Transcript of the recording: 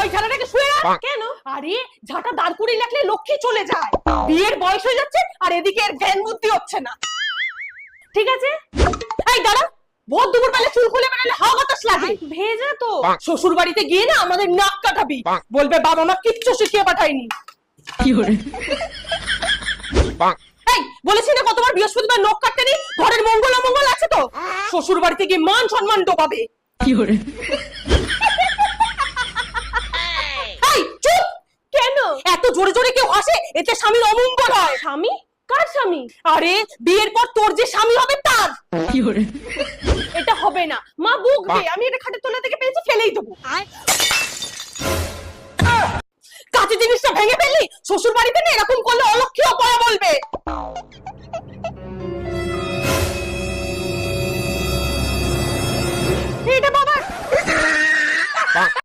ওই ঝাঁটাটাকে শুয়ে রাখ। কেন? আরে ঝাঁটা দাঁড় করিয়ে রাখলে লক্ষ্মী চলে যায়। বিয়ের বয়স হয়ে যাচ্ছে আর এদিকে এর জ্ঞান বুদ্ধি হচ্ছে না। ঠিক আছে। এই দাঁড়া, ভোর দুপুর বেলা চুল খুলে বেরোলে হাওয়া বাতাস লাগে। ভেজা তো। শ্বশুর বাড়িতে গিয়ে না আমাদের নাক কাটাবি, বলবে বাবা মা কিচ্ছু শিখিয়ে পাঠায়নি। কি করে? এই বলেছি না কতবার বৃহস্পতিবার নখ কাটতে নেই, ঘরের মঙ্গল অমঙ্গল আছে তো। শ্বশুর বাড়িতে গিয়ে মান সম্মান ডোবাবে। কি করে? এই চুপ। কেন? এত জোরে জোরে কেউ হাসে, এতে স্বামীর অমঙ্গল হয়। স্বামী? কার স্বামী? আরে বিয়ের পর তোর যে স্বামী হবে তার। কি করে? এটা হবে না, মা বকবে। আমি এটা খাটের তলা থেকে পেয়েছি, ফেলেই দেবো। কাঁচি জিনিসটা ভেঙে ফেললি, শ্বশুর বাড়িতে না এরকম করলে অলক্ষ্মী অপয়া বলবে। এটা বাবা